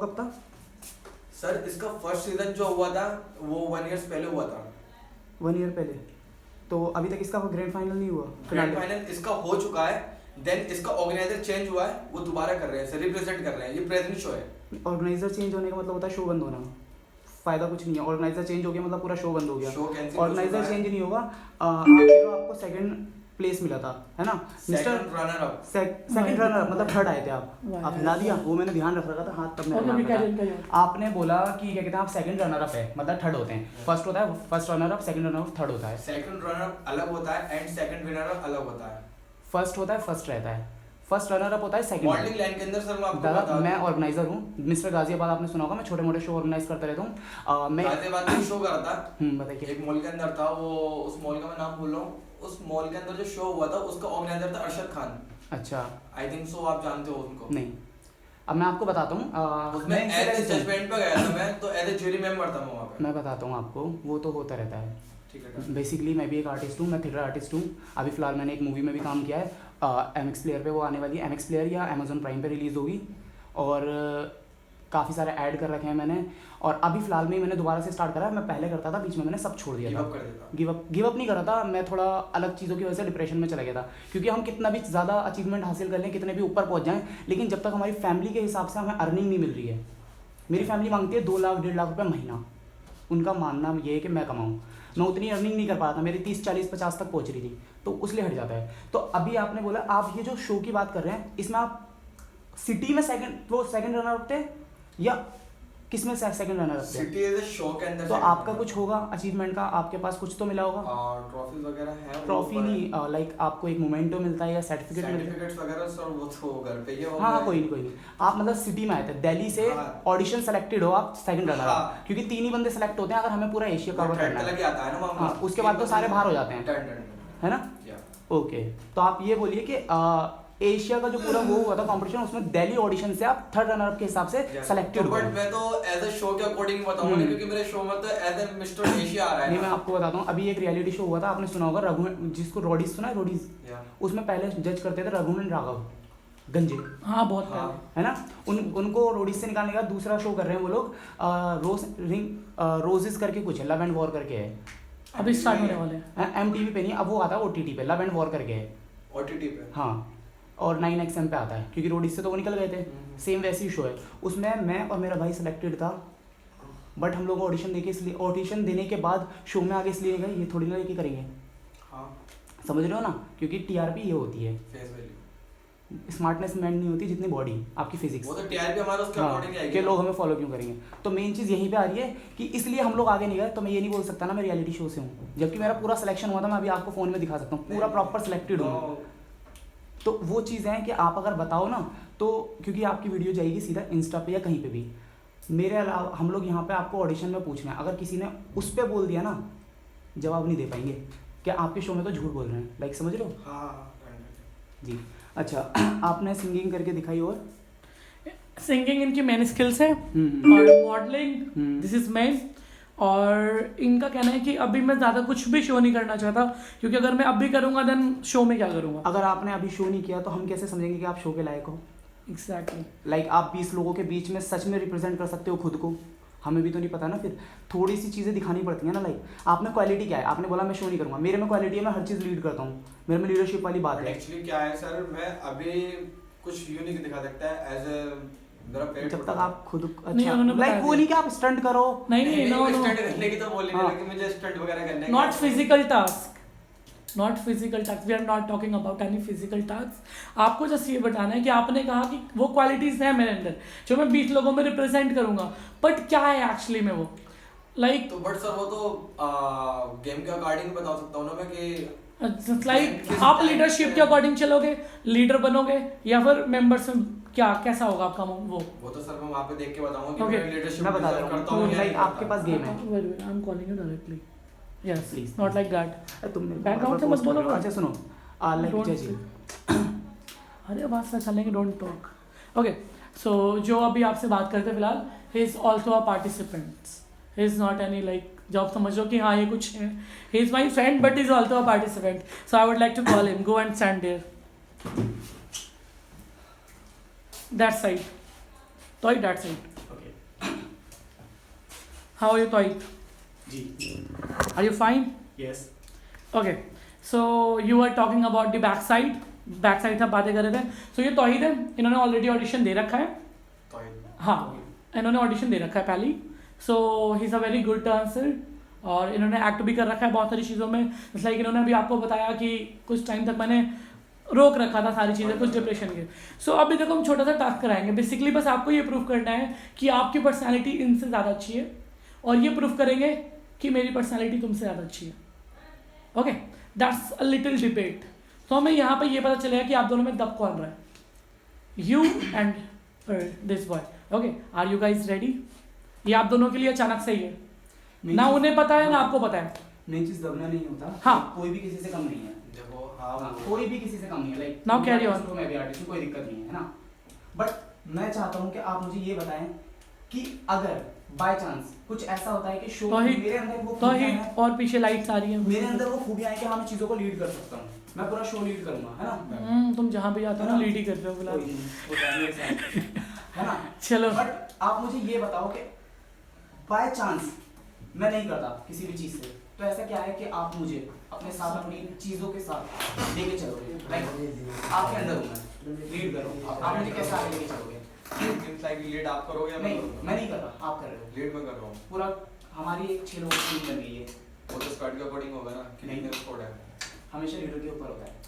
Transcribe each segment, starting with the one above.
कब था? सर इसका फर्स्ट सीजन जो हुआ था वो 1 ईयर्स पहले हुआ था। 1 ईयर पहले। तो अभी तक इसका ग्रैंड फाइनल नहीं हुआ? ग्रैंड फाइनल इसका हो चुका है, देन इसका ऑर्गेनाइजर चेंज हुआ है, वो दोबारा कर रहे हैं, रिप्रेजेंट कर रहे हैं, ये प्रेजेंट शो है। ऑर्गेनाइजर चेंज होने का मतलब होता है शो बंद होना। फायदा कुछ नहीं है। ऑर्गेनाइजर चेंज हो गया मतलब पूरा शो बंद हो गया। शो कैंसिल हो ऑर्गेनाइजर चुका है। चेंज नहीं होगा। आखिर में आपको सेकंड प्लेस मिला था, है ना? Second runner up. Second runner मतलब थर्ड आए थे आप। आप हिला दिया, वो मैंने ध्यान रख रखा था, हाथ तब मेरा नाम था। आपने बोला कि क्या कहते हैं, आप सेकंड रनर अप है, मतलब थर्ड होते हैं। फर्स्ट होता है first runner up, second runner up, third होता है। सेकंड रनर अप अलग होता है एंड सेकंड विनर अप अलग होता है। फर्स्ट होता है, फर्स्ट रहता है, फर्स्ट रनर अप होता है, सेकंड। मॉडलिंग लाइन के अंदर सर मैं आपको दादा बता दूं, मैं ऑर्गेनाइजर हूँ मिस्टर गाजियाबाद, आपने सुना होगा, मैं छोटे मोटे शो ऑर्गेनाइज करता रहता हूँ। मैं गाजियाबाद में शो कर रहा था। बताइए। एक मॉल के अंदर था वो, उस मॉल का मैं नाम भूल रहा हूँ। उस मॉल के अंदर जो शो हुआ था उसका ऑर्गेनाइजर था अरशद खान। अच्छा, आई थिंक सो, आप जानते हो उनको? नहीं। अब मैं आपको बताता हूँ, उसमें एज ए जजमेंट पे गया था मैं, तो एज ए ज्यूरी मेंबर था मैं वहाँ पे। मैं बताता हूँ आपको, वो तो होता रहता है। ठीक है। बेसिकली मैं भी एक आर्टिस्ट हूँ, मैं थिएटर आर्टिस्ट हूँ। अभी फिलहाल मैंने एक मूवी में भी काम किया है, MX प्लेयर पे वो आने वाली है, MX प्लेयर या Amazon प्राइम पे रिलीज़ होगी। और काफ़ी सारे ऐड कर रखे हैं मैंने। और अभी फिलहाल में ही मैंने दोबारा से स्टार्ट करा है। मैं पहले करता था, बीच में मैंने सब छोड़ दिया था। गिव अप नहीं करा था मैं, थोड़ा अलग चीज़ों की वजह से डिप्रेशन में चला गया था। क्योंकि हम कितना भी ज़्यादा अचीवमेंट हासिल कर लें, कितने भी ऊपर पहुँच जाएँ, लेकिन जब तक हमारी फैमिली के हिसाब से हमें अर्निंग नहीं मिल रही है। मेरी फैमिली मांगती है 2 लाख 1.5 लाख रुपये महीना। उनका मानना ये है कि मैं कमाऊँ, मैं उतनी अर्निंग नहीं कर पा रहा था, मेरी 30 40 50 तक पहुँच रही थी, तो उसलिए हट जाता है। तो अभी आपने बोला, आप ये जो शो की बात कर रहे हैं, इसमें आप सिटी में सेकंड रनर अप थे या किस में सेकंड रनर अप थे? सिटी एज ए शो के अंदर। तो आपका कुछ होगा अचीवमेंट का, आपके पास कुछ तो मिला होगा। ट्रॉफी वगैरह है? ट्रॉफी नहीं, लाइक आपको एक मोमेंटो मिलता है या सर्टिफिकेट मिलता है? सर्टिफिकेट्स वगैरह सर वो तो घर पे ही है। हाँ, कोई नहीं। आप मतलब सिटी में आए थे, दिल्ली से ऑडिशन सेलेक्टेड हो आप सेकंड रनर अप, क्योंकि 3 ही बंदे सेलेक्ट होते हैं अगर हमें पूरा एशिया कवर करना है। हाँ, उसके बाद तो सारे बाहर हो जाते हैं, है ना? ओके, तो आप ये बोलिए कि एशिया का जो पूरा वो हुआ था कंपटीशन, उसमें दिल्ली ऑडिशन से आप थर्ड रनर अप के हिसाब से सेलेक्टेड हुए। बट मैं तो एज अ शो के अकॉर्डिंग बताऊंगा, क्योंकि मेरे शो में तो एज अ मिस्टर एशिया आ रहा है। नहीं, मैं आपको बताता हूँ, अभी एक रियलिटी शो हुआ था, आपने सुना होगा, रघुवन, जिसको रोडीज सुना है, रोडीज, उसमें पहले जज करते थे रघुवन राघव गंजे। हाँ, बहुत है ना? उनको रोडीज से निकालने का दूसरा शो कर रहे हैं वो लोग, रोजेस करके कुछ है, लव एंड वॉर करके है, अभी स्टार्ट होने वाले हैं। MTV पे नहीं, अब वो आता है OTT पे, लव एंड वॉर करके है, OTT पे। हाँ, और 9XM पे आता है, क्योंकि रोडीज से तो वो निकल गए थे। सेम वैसी शो है, उसमें मैं और मेरा भाई सिलेक्टेड था, बट हम लोग ऑडिशन देने के बाद शो में आगे इसलिए नहीं गए, ये थोड़ी ना लेके करेंगे। हाँ, समझ रहे हो ना? क्योंकि TRP ये होती है, फेस वैल्यू। स्मार्टनेस मैन नहीं होती जितनी बॉडी, आपकी फिजिक्स। वो तो TRP हमारा उसके अकॉर्डिंग आएगी कि लोग हमें फॉलो क्यों करेंगे। तो मेन चीज़ यहीं पे आ रही है कि इसलिए हम लोग आगे नहीं गए। तो मैं ये नहीं बोल सकता ना मैं रियलिटी शो से हूँ, जबकि मेरा पूरा सिलेक्शन हुआ था। मैं अभी आपको फ़ोन में दिखा सकता हूँ, पूरा प्रॉपर सिलेक्टेड हूँ। तो वो चीज़ है कि आप अगर बताओ ना, तो क्योंकि आपकी वीडियो जाएगी सीधा इंस्टा पे या कहीं पे भी, मेरे अलावा हम लोग यहाँ पे आपको ऑडिशन में पूछना है, अगर किसी ने उस पर बोल दिया ना, जवाब नहीं दे पाएंगे कि आपके शो में तो झूठ बोल रहे हैं। लाइक समझ रहे हो? हाँ जी। अच्छा, आपने सिंगिंग करके दिखाई, और सिंगिंग इनकी मेन स्किल्स है, और मॉडलिंग दिस इज मेन। और इनका कहना है कि अभी मैं ज़्यादा कुछ भी शो नहीं करना चाहता, क्योंकि अगर मैं अभी करूँगा देन शो में क्या करूँगा। अगर आपने अभी शो नहीं किया तो हम कैसे समझेंगे कि आप शो के लायक हो? एग्जैक्टली। लाइक आप 20 लोगों के बीच में सच में रिप्रेजेंट कर सकते हो खुद को? हमें भी तो नहीं पता ना, फिर थोड़ी सी चीज़ें दिखानी पड़ती हैं ना। लाइक आपने क्वालिटी क्या है, आपने बोला मैं शो नहीं करूँगा, मेरे में क्वालिटी है, मैं हर चीज़ लीड करता हूँ, मेरे में लीडरशिप वाली बात है। एक्चुअली क्या है सर, मैं अभी कुछ यूनिक दिखा सकता है एज ए मेरा पेट, जब तक आप खुद नहीं, अच्छा उन्होंने लाइक बताया वो नहीं कि आप स्टंट करो। नहीं, नो स्टंट करने की तो बोली नहीं, लेकिन मुझे स्टंट वगैरह करने की। Not physical task, we are not talking about any physical task. आपको जस्ट ये बताना है कि आपने कहा कि वो क्वालिटीज हैं मेरे अंदर जो मैं 20 लोगों में रिप्रेजेंट करूंगा, बट क्या है एक्चुअली में वो लाइक तो बट सर वो तो गेम के अकॉर्डिंग बता सकता हूँ ना मैं कि लाइक आप लीडरशिप के अकॉर्डिंग चलोगे, लीडर बनोगे, या फिर मेंबर्स में क्या कैसा होगा आपका वो तो सर मैं वहाँ पे देख के बताऊंगा कि Okay. मैं लीडरशिप मैं बता रहा हूँ, लाइक आपके पास गेम है। I am calling you directly, yes Please. Not like that. तुम Background से मत बोलो ना। अच्छा सुनो, लाइक Don't जजिंग, अरे बात से चलेंगे, डोंट टॉक। ओके, सो जो अभी आपसे बात करते हैं फिलहाल, he is also a participant, he is not any like जो आप समझ लो कि हाँ ये कुछ है, he is my friend but is also a participant, so I would like to call him, go and stand there that side. Toy, that side. Okay. How are you, Toy? जी. Are you fine? Yes. Okay. So you were talking about the backside. Backside था, बातें कर रहे थे. सो ये तौहीद है, इन्होंने already audition दे रखा है. हाँ, इन्होंने ऑडिशन दे रखा है पहले. So he is a very good dancer और इन्होंने एक्ट भी कर रखा है बहुत सारी चीज़ों में. जैसे लाइक इन्होंने अभी आपको बताया कि कुछ टाइम तक मैंने रोक रखा था सारी चीज़ें कुछ डिप्रेशन के. सो अभी देखो हम छोटा सा टास्क कराएंगे. बेसिकली बस आपको ये प्रूव करना है कि आपकी पर्सनैलिटी इनसे ज़्यादा अच्छी है और ये प्रूव करेंगे कि मेरी पर्सनैलिटी तुमसे ज़्यादा अच्छी है. Okay, that's a little debate. तो हमें यहाँ पे ये पता चलेगा कि आप दोनों में दब कौन रहा है, you and this boy. Okay, are you guys ready? ये आप दोनों के लिए अचानक से ही है ना, उन्हें पता है ना आपको पता है. मेन चीज दबना नहीं होता. हाँ. कोई भी किसी से कम नहीं है. देखो हाँ कोई भी किसी से कम नहीं है. Like Now carry on. मैं भी आर्टिस्ट हूँ, कोई दिक्कत नहीं है ना. बट मैं चाहता हूँ कि आप मुझे ये बताएं कि अगर बाय चांस कुछ ऐसा होता है कि शो मेरे अंदर वो खूबियां हैं, और पीछे लाइट्स आ रही हैं, मेरे अंदर वो खूबियां हैं कि हाँ मैं चीजों को लीड कर सकता हूँ. मैं पूरा शो लीड करूंगा, है ना. तुम जहाँ भी जाते हो ना लीड ही कर रहे हो फिलहाल. कोई नहीं, होता है मेरे साथ, है ना. चलो, बट आप मुझे ये बताओ कि बाय चांस मैं नहीं करता किसी भी चीज से, तो ऐसा क्या है कि आप मुझे अपने साथ अपनी चीजों के साथ लेके चलोगे. लाइक आपके अंदर हूँ मैं, लीड करो. आप मुझे कैसे आगे लेके चलोगे? लीड आप करोगे या नहीं, मैं नहीं कर रहा, आप कर रहे हो. लीड मैं कर रहा हूँ. पूरा हमारी एक 6 लोगों की टीम बन गई है. वो तो स्क्वाड के अकॉर्डिंग होगा ना कि नहीं. नहीं स्क्वाड है. हमेशा लीडर के ऊपर होता है.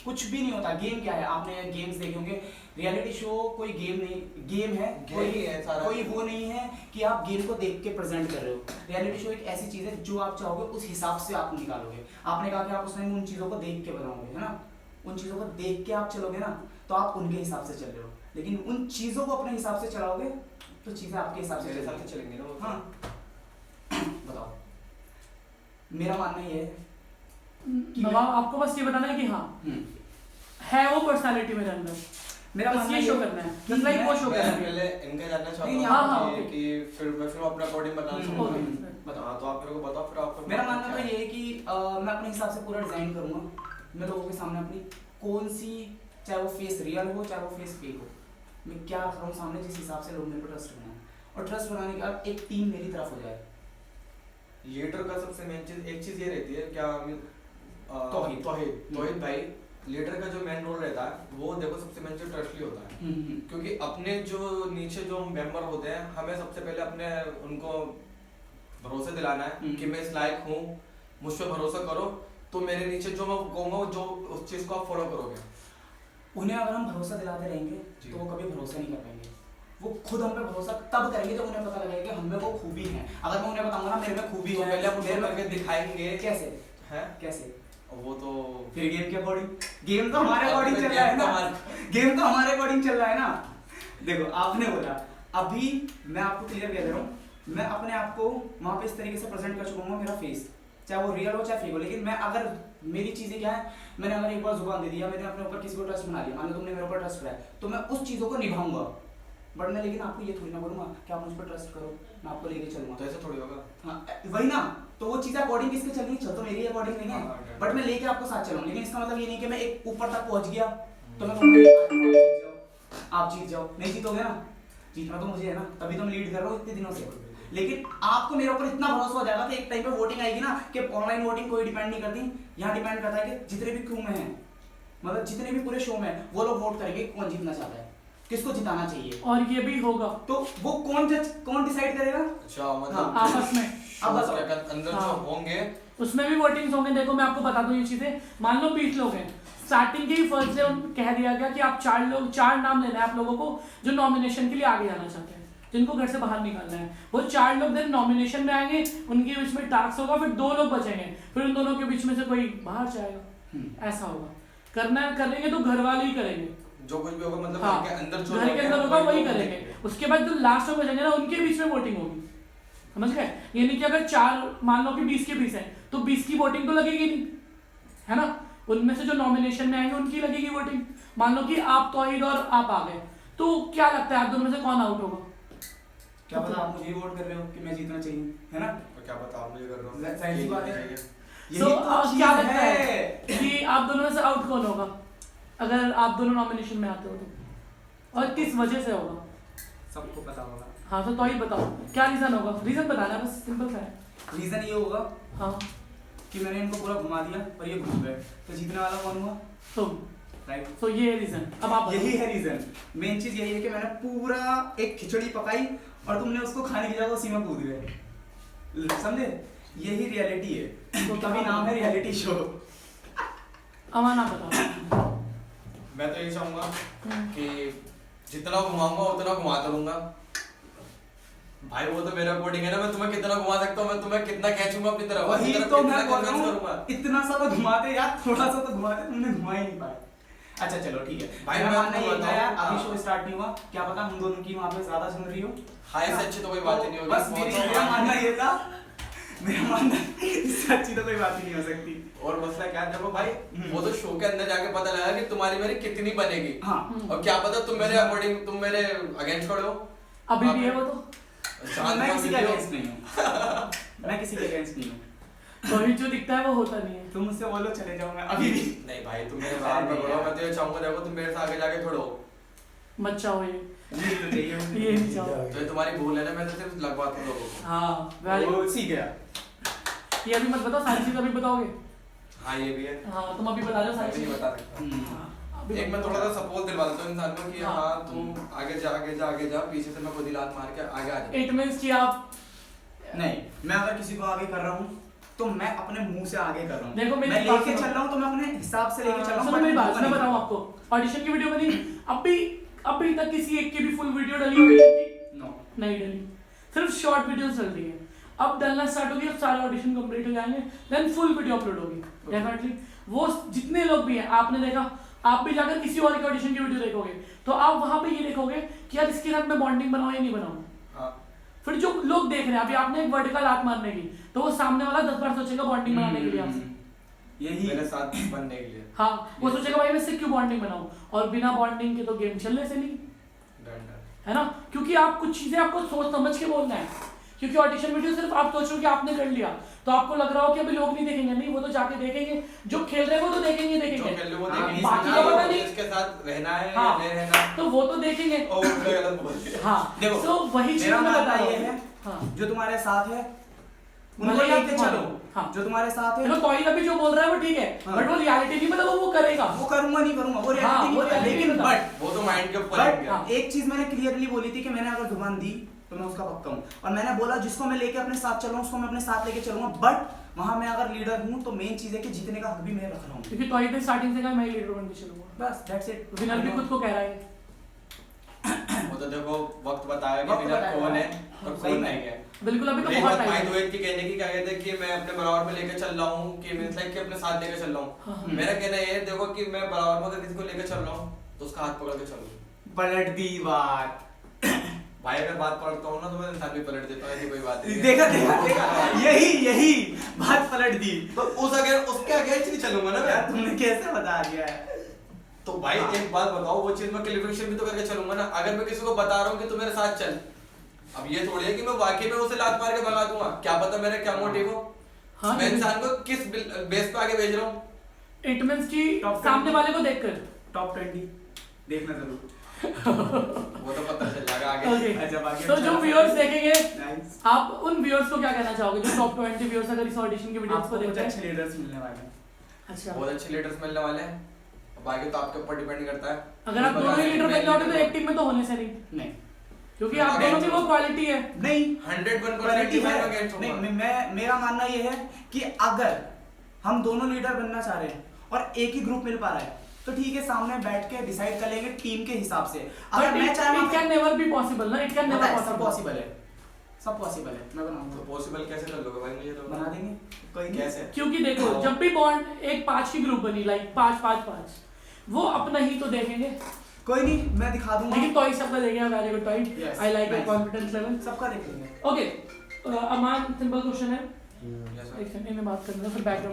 कुछ भी नहीं होता. गेम क्या है, आपने गेम्स देखे होंगे. रियलिटी शो कोई गेम नहीं, गेम है. कोई है सारा. कोई वो नहीं है कि आप गेम को देख के प्रेजेंट कर रहे हो. रियलिटी शो एक ऐसी चीज है जो आप चाहोगे उस हिसाब से आप निकालोगे. आपने कहा कि आप उसमें उन चीजों को देख के बनाओगे, है ना. उन चीजों को देख के आप चलोगे ना तो आप उनके हिसाब से चल रहे हो. लेकिन उन चीजों को अपने हिसाब से चलाओगे तो चीजें आपके हिसाब से चलेंगे ना. हाँ. बताओ. मेरा मानना ये है कि नवाब आपको बस ये बताना है कि हाँ है वो पर्सनालिटी मेरे अंदर. मेरा बस ये शो करना है, जस्ट लाइक वो शो करना है. पहले इनका जानना नहीं, चाहता हाँ, हूँ ओके. कि फिर मैं अपना अकॉर्डिंग बताना चाहूँगा. बताओ. हाँ, तो आप मेरे को बताओ फिर आपको. मेरा मानना तो ये है कि मैं अपने हिसाब से पूरा डिजाइन करूंगा. मैं लोगों के सामने अपनी कौन सी, चाहे वो फेस रियल हो चाहे वो फेस फेक हो, मैं क्या रख रहा हूँ सामने, जिस हिसाब से लोग मेरे को ट्रस्ट बनाए. और ट्रस्ट बनाने के बाद एक टीम मेरी तरफ हो जाए. लीडर का सबसे मेन चीज एक चीज ये रहती है क्या, तौहीद भाई, लीडर का जो मेन रोल रहता है वो देखो सबसे मेन चीज ट्रस्टली होता है. क्योंकि अपने जो नीचे जो मेंबर होते हैं हमें सबसे पहले अपने उनको भरोसे दिलाना है कि मैं इस लायक हूँ, मुझ पर भरोसा करो, तो मेरे नीचे जो मैं कहूँगा जो उस चीज को आप फॉलो करोगे. उन्हें अगर हम भरोसा दिलाते रहेंगे तो वो कभी भरोसा नहीं कर पाएंगे. वो खुद हम पे भरोसा तब करेंगे जब उन्हें पता लगेगा कि हम में वो खूबी है. अगर मैं उन्हें बताऊंगा ना मेरे में खूबी तो है, पहले आप मेरे में करके दिखाएंगे कैसे है. कैसे वो तो फिर गेम के अकॉर्डिंग. गेम तो हमारे अकॉर्डिंग चल रहा है ना. गेम तो हमारे अकॉर्डिंग चल रहा है ना. देखो आपने बोला, अभी मैं आपको क्लियर कह दे रहा हूँ, मैं अपने आप को वहाँ पे इस तरीके से प्रेजेंट कर चुका हूँ, मेरा फेस चाहे वो रियल हो चाहे फेक हो. लेकिन मैं अगर मेरी चीजें क्या है, मैंने अगर एक बार जुबान दे दिया, मैंने अपने ऊपर किसी को ट्रस्ट बना लिया, मान लो तुमने मेरे ऊपर ट्रस्ट किया, तो मैं उस चीजों को निभाऊंगा. बट मैं लेकिन आपको ये थोड़ी ना बोलूंगा कि आप मुझ पर ट्रस्ट करो, मैं आपको लेके चलूंगा. तो ऐसा थोड़ी होगा. हाँ वही ना. तो वो चीजें अकॉर्डिंग किसके चल रही है, चल तो मेरी अकॉर्डिंग नहीं है, बट मैं लेके आपको साथ चलाऊं. लेकिन इसका मतलब ये नहीं कि मैं एक ऊपर तक पहुंच गया तो मैं कहूंगा आप जीत जाओ. नहीं जीतोगे ना. जीतना तो मुझे है ना, तभी तो मैं लीड कर रहा हूँ इतने दिनों से. लेकिन आपको मेरे ऊपर इतना भरोसा हो जाएगा कि एक टाइम पे वोटिंग आएगी ना, कि ऑनलाइन वोटिंग कोई डिपेंड नहीं करती. यहाँ डिपेंड करता है कि जितने भी क्रू में हैं, मतलब जितने भी पूरे शो में, वो लोग वोट करेंगे कौन जीतना चाहता है, किसको जिताना चाहिए. और ये भी होगा तो वो कौन डिसाइड करेगा. अच्छा मतलब आपस में अब बताओ. अंदर जो होंगे उसमें भी वोटिंग्स होंगे. देखो मैं आपको बता दूं ये चीजें. मान लो 20 लोग हैं, स्टार्टिंग के ही फर्स्ट डे कह दिया गया कि आप 4 नाम लेना है आप लोगों को जो नॉमिनेशन के लिए आगे जाना चाहते हैं, जिनको घर से बाहर निकालना है. वो 4 लोग देन नॉमिनेशन में आएंगे, उनके बीच में टास्क होगा, फिर 2 लोग बचेंगे, फिर उन दोनों के बीच में से कोई बाहर जाएगा. ऐसा होगा. करेंगे तो घर वाले ही करेंगे, जो कुछ भी होगा मतलब हाँ, घर के अंदर जो घर के अंदर होगा वही करेंगे. उसके बाद जो लास्ट में बचेंगे ना उनके बीच में वोटिंग होगी. समझ गए. ये नहीं कि अगर 4 मान लो कि 20 के 20 है तो 20 की वोटिंग तो लगेगी नहीं, है ना. उनमें से जो नॉमिनेशन में आएंगे उनकी लगेगी वोटिंग. मान लो कि आप तौहीद और आप आ गए, तो क्या लगता है आप दोनों में से कौन आउट होगा. क्या पता आप मुझे वोट कर रहे हो कि मैं जीतना चाहिए, है ना. तो क्या पता आप मुझे कर रहे हो. सही बात है. So, क्या लगता है कि आप दोनों में से आउट कौन होगा अगर आप दोनों नॉमिनेशन में आते हो तो, और किस वजह से होगा. सबको पता होगा। हाँ तो ही बताओ क्या रीजन होगा, रीजन बताना बस, सिंपल सा है। रीजन ये होगा हाँ कि मैंने इनको पूरा घुमा दिया और ये घूम गए, तो जीतने वाला कौन हुआ? तुम, राइट। तो ये है रीजन। अब आप यही है रीजन, मेन चीज यही है कि मैंने पूरा एक खिचड़ी पकाई और तुमने उसको खाने की जगह उसी में कूद गए, समझे? यही रियलिटी है, तो तभी नाम है रियलिटी शो। अमान आप बताओ। मैं तो ये चाहूंगा कि जितना घुमाऊंगा उतना घुमाता रहूंगा भाई, वो तो मेरे अकॉर्डिंग है ना, मैं तुम्हें कितना घुमा सकता हूँ, मैं तुम्हें कितना खींचूंगा अपनी तरफ, वही तो मैं बोल रहा करूंगा। हूँ, इतना सा तो घुमाते यार, थोड़ा सा तो घुमाते, तुमने घुमा ही नहीं पाया। अच्छा चलो ठीक है भाई, मेरा मैं मानना आपको ये था यार, बताऊं, अभी हाँ। शो स्टार्ट नहीं हुआ, क्या पता हम दोनों की वहाँ पे ज्यादा सुन रही हो। हाय से अच्छी तो कोई बात ही नहीं होगी, बस मेरा मानना ये था, मेरा मानना इससे अच्छी तो कोई बात ही नहीं हो सकती। और मसला क्या है, देखो भाई वो तो शो के अंदर जाके पता लगा कि तुम्हारी मेरी कितनी बनेगी। हाँ। और क्या पता तुम मेरे अकॉर्डिंग, तुम मेरे अगेंस्ट खड़े हो। अभी भी है वो तो, मैं किसी के अगेंस्ट नहीं हूँ, मैं किसी के अगेंस्ट नहीं हूँ। तो अभी जो दिखता है वो होता नहीं है। तुम मुझसे बोलो चले जाओ, मैं अभी भी नहीं भाई, तुम मेरे साथ में खड़ो, मैं तो ये चाहूंगा देखो तुम मेरे से आगे जाके खड़ो। मत चाहो ये नहीं तो चाहिए ये नहीं चाहो। तो ये तुम्हारी भूल है ना, मैं तो सिर्फ लगवाता हूँ लोगों को। हाँ वैरी वो सीख गया। ये अभी मत बताओ, सारी चीज अभी बताओगे। हाँ ये भी है, हाँ तुम अभी बता दो मैं सारी भी नहीं चीज। बता सकता। हाँ, अभी एक मैं बताओ। थोड़ा सा सपोर्ट दिलवा देता हूँ इंसान को कि हाँ। हाँ तू आगे जा, पीछे से मैं खुद ही लात मार के आगे आ जा। इट मींस कि आप नहीं, मैं अगर किसी को आगे कर रहा हूँ तो मैं अपने मुंह से आगे कर रहा हूँ। देखो मेरी मैं बात लेके सुनो। चल रहा हूँ तो मैं अपने हिसाब से लेके चल रहा हूँ। सुनो but मेरी बात, वो मैं नहीं बताऊँ कर आपको, ऑडिशन की वीडियो बनी, अभी तक किसी एक की भी फुल वीडियो डली हुई है? नो। नहीं डली, सिर्फ शॉर्ट वीडियोस चल रही है। अब डलना स्टार्ट होगी, अब सारे ऑडिशन कंप्लीट हो जाएंगे, देन फुल वीडियो अपलोड होगी डेफिनेटली। वो जितने लोग भी हैं, आपने देखा, आप भी जाकर किसी और के ऑडिशन की वीडियो देखोगे तो आप वहां पे ये देखोगे कि यार इसके साथ मैं बॉन्डिंग बनाऊं या नहीं बनाऊं। हाँ। फिर जो लोग देख रहे हैं, अभी आपने एक वर्ड का लात मारने की, तो वो सामने वाला 10 बार सोचेगा बॉन्डिंग बनाने के लिए आपसे। यही मेरे साथ बनने के लिए। हाँ, वो सोचेगा भाई मैं इससे क्यों बॉन्डिंग बनाऊं, और बिना बॉन्डिंग के तो गेम चलने से नहीं, है ना? क्योंकि आप कुछ चीजें आपको सोच समझ के बोलना है, क्योंकि ऑडिशन वीडियो सिर्फ आप सोचो कि आपने कर लिया तो आपको लग रहा हो कि अभी लोग नहीं देखेंगे, नहीं, वो तो जाके देखेंगे, जो खेल रहे हैं वो तो देखेंगे जो खेल रहे वो हाँ, देखेंगे, बाकी का पता नहीं। इसके साथ रहना है हाँ, या नहीं रहना, तो वो तो देखेंगे। और उल्टा गलत बोल दिया। हाँ देखो, तो वही चीज मेरा मैं मानना बता रहा ये हूँ। है, हाँ जो तुम्हारे साथ है उनको भले आप लेके चलो। हाँ। जो तुम्हारे साथ है देखो तोहिद अभी जो बोल रहा है वो ठीक है, हाँ। बट वो रियलिटी नहीं, मतलब वो करेगा। वो करूंगा नहीं करूंगा, वो हाँ, रियलिटी वो नहीं, reality लेकिन बता। बट वो तो माइंड के ऊपर है क्या? हाँ। एक चीज मैंने क्लियरली बोली थी कि मैंने अगर जुबान दी तो मैं उसका पक्का हूँ, और मैंने बोला जिसको मैं लेके अपने साथ चल रहा हूँ उसको मैं अपने साथ लेके चलूंगा, बट वहां मैं अगर लीडर हूँ तो मेन चीज है कि जीतने का हक भी मैं रख रहा हूँ। क्योंकि तोहिद ने स्टार्टिंग से कहा मैं लीडर बन के चलूंगा, बस दैट्स इट। विनर भी खुद को कह रहा है। वो तो देखो वक्त बताया कि वक्त विनर बताएगा। कौन है और सही कौन में। नहीं है। बिल्कुल, अभी तो रही बहुत बात भाई टाइम है। दोहित की कहने की, क्या कहते हैं कि मैं अपने बराबर में लेके चल रहा हूँ, कि मींस लाइक कि अपने साथ लेके चल रहा हाँ। हूँ। मेरा कहना ये है, देखो कि मैं बराबर में अगर किसी को लेके चल रहा हूँ तो उसका हाथ पकड़ के चलूँ। पलट दी बात। भाई अगर बात पलटता हूँ ना तो मैं इंसान भी पलट देता हूँ, ऐसी कोई बात नहीं है। देखा देखा देखा, यही बात पलट दी। तो उसके अगेंस्ट नहीं चलूंगा ना यार मैं। तुमने कैसे बता दिया है? तो भाई एक बात बताओ, वो चीज मैं क्लियरिफिकेशन भी तो करके चलूंगा ना। अगर मैं किसी को बता रहा हूँ कि तू मेरे साथ चल, अब ये थोड़ी है कि मैं वाकई में उसे लात मार के भगा दूंगा, क्या पता मेरा क्या मोटिव हो। हाँ, मैं इंसान को किस बेस पे आगे भेज रहा हूँ। इट मींस कि Top सामने 10 वाले को देखकर। टॉप 20 देखना जरूर। वो तो पता चल जाएगा आगे। ओके, अच्छा, बाकी तो अच्छा जो लगा। व्यूअर्स देखेंगे, नाइस। आप उन व्यूअर्स को क्या कहना चाहोगे जो टॉप 20 व्यूअर्स अगर इस ऑडिशन की वीडियोस आपको को कुछ देखते अच्छे हैं? लीडर्स मिलने वाले हैं। अच्छा, बहुत अच्छे लीडर्स मिलने वाले हैं, बाकी तो आपके ऊपर डिपेंड करता है। अगर आप दोनों ही लीडर बन जाओगे तो एक टीम में तो होने से नहीं, नहीं क्योंकि आप दोनों की वो क्वालिटी है। नहीं 101% क्वालिटी है। अगेंस्ट नहीं होगा। मैं मेरा मानना ये है कि अगर हम दोनों लीडर बनना चाह रहे हैं और एक ही ग्रुप मिल पा रहा है तो ठीक है, सामने बैठ के डिसाइड कर लेंगे टीम के हिसाब से। अगर मैं चाह it can never be possible ना, इट कैन नेवर सब पॉसिबल। पॉसिबल है, सब पॉसिबल है, मैं बनाऊंगा तो पॉसिबल कैसे कर लोगे भाई, मुझे तो बना देंगे कोई नहीं। कैसे? क्योंकि देखो जब भी बॉन्ड एक 5 की ग्रुप बनी, लाइक 5-5-5, वो अपना ही तो देखेंगे। कोई नहीं, मैं दिखा दूंगा। लेकिन टॉय सबका देखेगा, very good toy, Yes, I like your nice. Confidence level. सबका देखेंगे। ओके, अमान सिंपल क्वेश्चन है, Yes, sir. एक सेकंड में बात करना फिर बैकग्राउंड